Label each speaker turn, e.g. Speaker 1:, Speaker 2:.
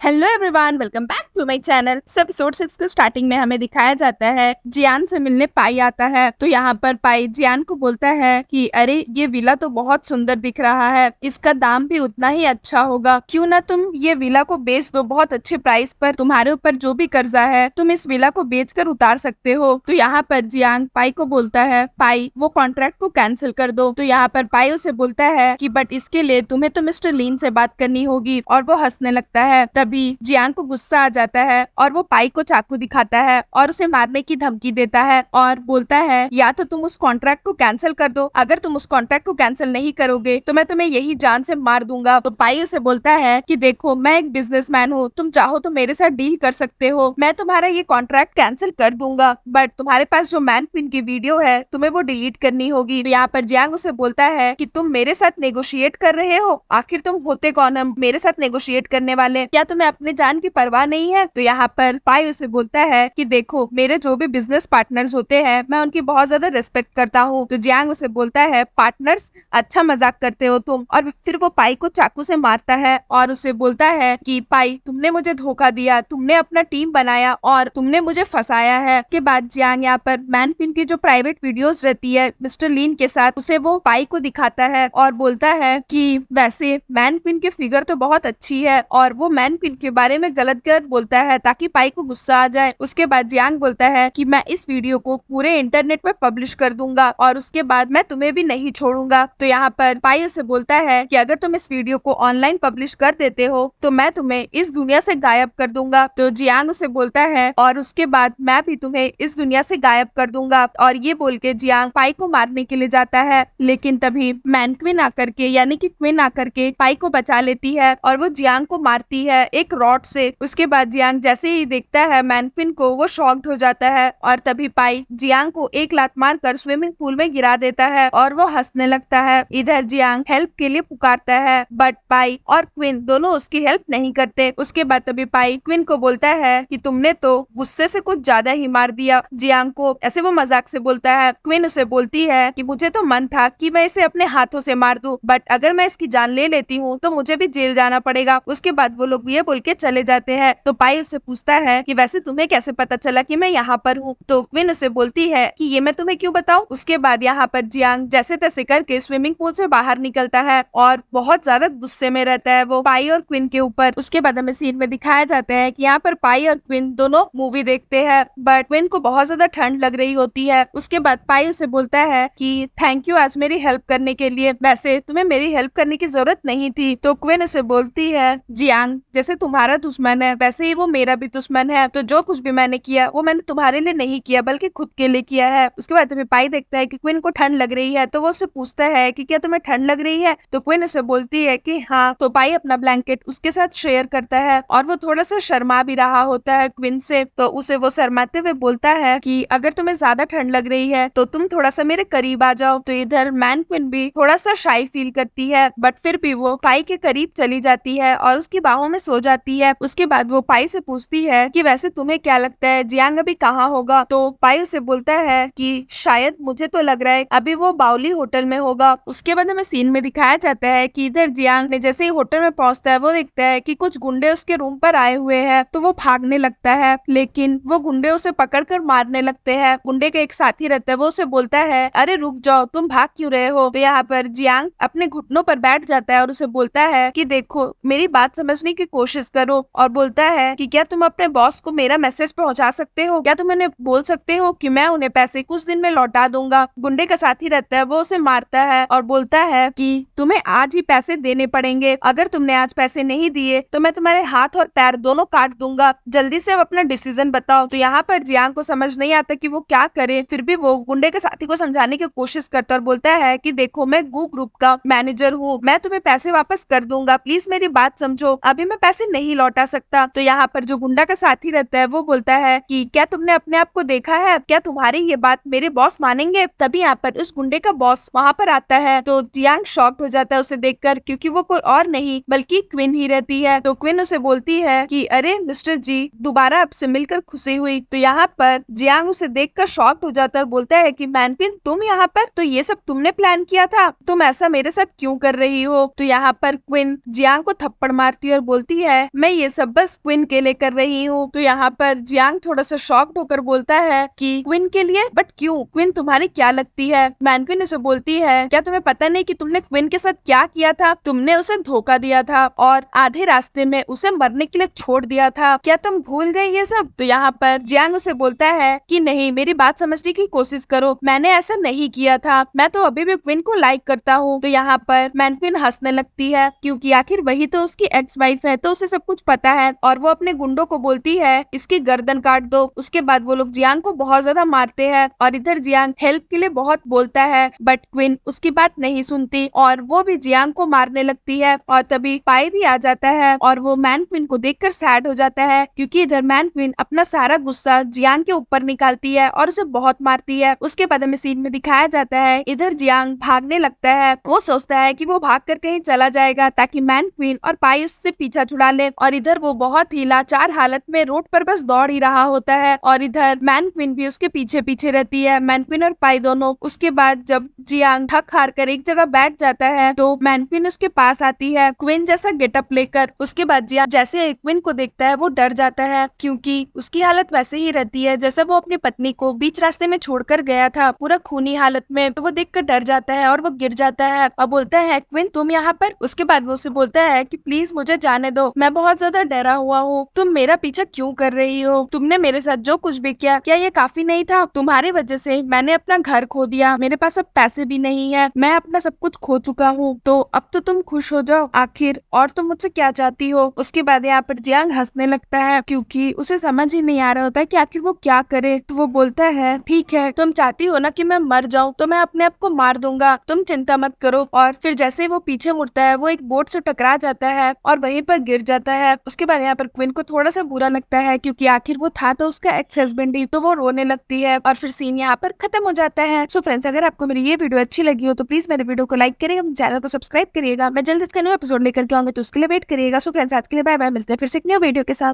Speaker 1: Hello everyone, welcome back to my channel. So episode 6 के starting में हमें दिखाया जाता है जियान से मिलने पाई आता है। तो यहाँ पर पाई जियान को बोलता है कि अरे ये विला तो बहुत सुंदर दिख रहा है, इसका दाम भी उतना ही अच्छा होगा, क्यों ना तुम ये विला को बेच दो बहुत अच्छे प्राइस पर। तुम्हारे ऊपर जो भी कर्जा है तुम इस विला को बेचकर उतार सकते हो। तो यहाँ पर जियान पाई को बोलता है पाई वो कॉन्ट्रैक्ट को कैंसिल कर दो। तो यहाँ पर पाई उसे बोलता है कि बट इसके लिए तुम्हें तो मिस्टर लीन से बात करनी होगी, और वो हंसने लगता है। तभी जियांग को गुस्सा आ जाता है और वो पाई को चाकू दिखाता है और उसे मारने की धमकी देता है और बोलता है या तो तुम उस कॉन्ट्रैक्ट को कैंसिल कर दो, अगर तुम उस कॉन्ट्रैक्ट को कैंसिल नहीं करोगे तो मैं तुम्हें यही जान से मार दूंगा। तो पाई उसे बोलता है कि देखो मैं एक बिजनेसमैन हूँ, तुम चाहो तो मेरे साथ डील कर सकते हो, मैं तुम्हारा ये कॉन्ट्रैक्ट कैंसिल कर दूंगा, बट तुम्हारे पास जो मैन क्वीन की वीडियो है तुम्हें वो डिलीट करनी होगी। तो यहाँ पर जियांग उसे बोलता है कि तुम मेरे साथ नेगोशिएट कर रहे हो, आखिर तुम होते कौन हम मेरे साथ नेगोशिएट करने वाले, क्या तुम्हें अपने जान की परवाह नहीं है। तो यहाँ पर पाई उसे बोलता है कि देखो मेरे जो भी बिजनेस पार्टनर्स होते हैं मैं उनकी बहुत ज्यादा रिस्पेक्ट करता हूँ। तो जियांग उसे बोलता है पार्टनर्स, अच्छा मजाक करते हो तुम, और फिर वो पाई को चाकू से मारता है और उसे बोलता है कि पाई तुमने मुझे धोखा दिया, तुमने अपना टीम बनाया और तुमने मुझे फंसाया है। के बाद जियांग यहाँ पर मैन क्वीन की जो प्राइवेट वीडियोस रहती है मिस्टर लीन के साथ उसे वो पाई को दिखाता है और बोलता है कि वैसे मैन क्वीन की फिगर तो बहुत अच्छी है, और वो मैन क्वीन के बारे में गलत गलत बोलता है ताकि पाई को गुस्सा आ जाए। उसके बाद जियांग बोलता है कि मैं इस वीडियो को पूरे इंटरनेट पे पब्लिश कर दूंगा और उसके बाद मैं तुम्हें भी नहीं छोड़ूंगा। तो यहाँ पर पाई उसे बोलता है कि अगर तुम इस वीडियो को ऑनलाइन पब्लिश कर देते हो तो मैं तुम्हें इस दुनिया से गायब कर दूंगा। तो जियांग उसे बोलता है और उसके बाद मैं भी तुम्हें इस दुनिया से गायब कर दूंगा, और ये बोल के जियांग पाई को मारने के लिए जाता है। लेकिन तभी मैन क्वीन आकर के यानी कि क्वीन आकर के पाई को बचा लेती है और वो जियांग को मारती है एक रॉड से। उसके बाद जियांग जैसे ही देखता है मैन क्वीन को वो शॉक्ड हो जाता है, और तभी पाई जियांग को एक लात मारकर स्विमिंग पूल में गिरा देता है और वो हंसने लगता है। इधर जियांग हेल्प के लिए पुकारता है बट पाई और क्वीन दोनों उसकी हेल्प नहीं करते। उसके बाद तभी पाई क्वीन को बोलता है कि तुमने तो गुस्से से कुछ ज्यादा ही मार दिया जियांग को, ऐसे वो मजाक से बोलता है। क्वीन उसे बोलती है कि मुझे तो मन था कि मैं इसे अपने हाथों से मार दूं, बट अगर मैं इसकी जान ले लेती हूँ तो मुझे भी जेल जाना पड़ेगा। उसके बाद वो लोग ये बोल के चले जाते हैं। तो पाई उससे पूछता है कि वैसे तुम्हें कैसे पता चला कि मैं यहाँ पर हूँ। तो क्वीन उसे बोलती है कि ये मैं तुम्हें क्यों बताऊँ। उसके बाद यहाँ पर जियांग जैसे तैसे करके स्विमिंग पूल से बाहर निकलता है और बहुत ज्यादा गुस्से में रहता है वो पाई और क्वीन के ऊपर। उसके बाद हमें सीन में दिखाया जाता है कि यहाँ पर पाई और क्वीन दोनों मूवी देखते हैं, बट क्वीन को बहुत ज्यादा ठंड लग रही होती है। उसके बाद पाई उसे बोलता है कि थैंक यू आज मेरी हेल्प करने के लिए, वैसे तुम्हें मेरी हेल्प करने की जरूरत नहीं थी। तो क्वीन उसे बोलती है जियांग जैसे तुम्हारा दुश्मन है वैसे ही वो मेरा भी दुश्मन है, तो जो कुछ भी मैंने किया वो मैंने तुम्हारे लिए नहीं किया बल्कि खुद के लिए किया है। उसके बाद तभी पाई देखता है कि क्वीन को ठंड लग रही है, तो वो उससे पूछता है कि क्या तुम्हें ठंड लग रही है। तो क्वीन उसे बोलती है कि हाँ। तो पाई अपना ब्लैंकेट उसके साथ शेयर करता है और वो थोड़ा सा शर्मा भी रहा होता है क्वीन से। तो उसे वो शर्माते हुए बोलता है कि अगर तुम्हें ज्यादा ठंड लग रही है तो तुम थोड़ा सा मेरे करीब आ जाओ। तो इधर मैन क्वीन भी थोड़ा सा शाई फील करती है, बट फिर भी वो पाई के करीब चली जाती है और उसकी बाहों में सो जाती है। उसके बाद वो पाई से पूछती है कि वैसे तुम्हें क्या लगता है जियांग अभी कहाँ होगा। तो पाई उसे बोलता है कि शायद मुझे तो लग रहा है अभी वो बाउली होटल में होगा। उसके बाद हमें सीन में दिखाया जाता है कि इधर जियांग ने जैसे ही होटल में पहुंचता है वो देखता है कि कुछ गुंडे उसके रूम पर आए हुए हैं। तो वो भागने लगता है लेकिन वो गुंडे उसे पकड़कर मारने लगते हैं। गुंडे का एक साथी रहता है वो उसे बोलता है अरे रुक जाओ, तुम भाग क्यों रहे हो। तो यहाँ पर जियांग अपने घुटनों पर बैठ जाता है और उसे बोलता है कि देखो मेरी बात समझने की कोशिश करो, और बोलता है कि क्या तुम अपने बॉस को मेरा मैसेज पहुंचा सकते हो, क्या तुम उन्हें बोल सकते हो कि मैं उन्हें पैसे कुछ दिन में लौटा दूंगा। गुंडे का साथी रहता है वो उसे मारता है और बोलता है कि तुम्हें आज ही पैसे देने पड़ेंगे, अगर तुमने आज पैसे नहीं दिए तो मैं तुम्हारे हाथ और पैर दोनों काट दूंगा, जल्दी से अपना डिसीजन बताओ। तो यहाँ पर जियांग को समझ नहीं आता कि वो क्या करे, फिर भी वो गुंडे के साथी को समझाने की कोशिश करता और बोलता है कि देखो मैं गू ग्रुप का मैनेजर हूँ, मैं तुम्हें पैसे वापस कर दूंगा, प्लीज मेरी बात समझो, अभी मैं पैसे नहीं लौटा सकता। तो यहाँ पर जो गुंडा का साथी रहता है वो बोलता है कि क्या तुमने अपने आप को देखा है, क्या तुम्हारी ये बात मेरे बॉस मानेंगे। तभी यहाँ पर उस गुंडे का बॉस वहाँ पर आता है। तो जियांग शॉक्ड हो जाता है उसे देखकर, क्योंकि वो कोई और नहीं बल्कि क्वीन ही रहती है। तो क्वीन उसे बोलती है कि अरे मिस्टर जी, दोबारा आपसे मिलकर खुशी हुई। तो यहाँ पर जियांग उसे देखकर शॉक्ड हो जाता है और बोलता है कि मैन क्वीन तुम यहाँ पर, तो ये सब तुमने प्लान किया था, तुम ऐसा मेरे साथ क्यों कर रही हो। तो यहाँ पर क्वीन जियांग को थप्पड़ मारती है और बोलती है है मैं ये सब बस क्वीन के लिए कर रही हूँ। तो यहाँ पर जियांग थोड़ा सा शॉक्ड होकर बोलता है कि क्वीन के लिए, बट क्यों? क्वीन तुम्हारी क्या लगती है? मैनक्वीन उसे बोलती है क्या तुम्हें पता नहीं कि तुमने क्वीन के साथ क्या किया था? तुमने उसे धोखा दिया था और आधे रास्ते में उसे मरने के लिए छोड़ दिया था। क्या तुम भूल गए ये सब? तो यहाँ पर जियांग उसे बोलता है कि नहीं, मेरी बात समझने की कोशिश करो, मैंने ऐसा नहीं किया था, मैं तो अभी भी क्वीन को लाइक करता हूँ। तो यहाँ पर मैनक्वीन हंसने लगती है क्योंकि आखिर वही तो उसकी एक्स वाइफ है, तो उसे सब कुछ पता है। और वो अपने गुंडों को बोलती है इसकी गर्दन काट दो। उसके बाद वो लोग जियांग को बहुत ज्यादा मारते हैं और इधर जियांग हेल्प के लिए बहुत बोलता है, बट क्वीन उसकी बात नहीं सुनती और वो भी जियांग को मारने लगती है। और तभी पाई भी आ जाता है और वो मैन क्वीन को देखकर सैड हो जाता है क्योंकि इधर मैन क्वीन अपना सारा गुस्सा जियांग के ऊपर निकालती है और उसे बहुत मारती है। उसके बाद हमें सीन में दिखाया जाता है इधर जियांग भागने लगता है। वो सोचता है कि वो भागकर कहीं चला जाएगा ताकि मैन क्वीन और पाई उससे पीछा छुड़ा ले, और इधर वो बहुत ही लाचार हालत में रोड पर बस दौड़ ही रहा होता है और इधर मैन क्वीन भी उसके पीछे पीछे रहती है, मैन क्वीन और पाई दोनों। उसके बाद जब जियांग थक हार कर एक जगह बैठ जाता है तो मैन क्वीन उसके पास आती है क्वीन जैसा गेटअप लेकर। उसके बाद जियांग जैसे क्वीन को देखता है वो डर जाता है क्योंकि उसकी हालत वैसे ही रहती है जैसे वो अपनी पत्नी को बीच रास्ते में छोड़कर गया था, पूरा खूनी हालत में। तो वो देखकर डर जाता है और वो गिर जाता है और बोलता है क्वीन तुम यहाँ पर? उसके बाद वो उसे बोलता है कि प्लीज मुझे जाने दो, मैं बहुत ज्यादा डरा हुआ हूँ, तुम मेरा पीछा क्यों कर रही हो? तुमने मेरे साथ जो कुछ भी किया क्या ये काफी नहीं था? तुम्हारी वजह से मैंने अपना घर खो दिया, मेरे पास अब पैसे भी नहीं है, मैं अपना सब कुछ खो चुका हूँ, तो अब तो तुम खुश हो जाओ आखिर, और तुम मुझसे क्या चाहती हो? उसके बाद यहाँ पर जियांग हंसने लगता है क्योंकि उसे समझ ही नहीं आ रहा होता कि आखिर वो क्या करे। तो वो बोलता है ठीक है, तुम चाहती हो ना कि मैं मर जाऊं, तो मैं अपने आप को मार दूंगा, तुम चिंता मत करो। और फिर जैसे ही वो पीछे मुड़ता है वो एक बोट से टकरा जाता है और वहीं पर गिर जाता है। उसके बाद यहाँ पर क्वीन को थोड़ा सा बुरा लगता है क्योंकि आखिर वो था तो उसका एक्स हस्बैंड ही, तो वो रोने लगती है और फिर सीन यहाँ पर खत्म हो जाता है। सो फ्रेंड्स, अगर आपको मेरी ये वीडियो अच्छी लगी हो तो प्लीज मेरे वीडियो को लाइक करिएगा, चैनल को सब्सक्राइब करिएगा। मैं जल्द इसका न्यू एपिसोड लेकर के आऊंगी तो उसके लिए वेट करिएगा। सो फ्रेंड्स, आज के लिए बाय बाय, मिलते हैं फिर से एक न्यू वीडियो के साथ।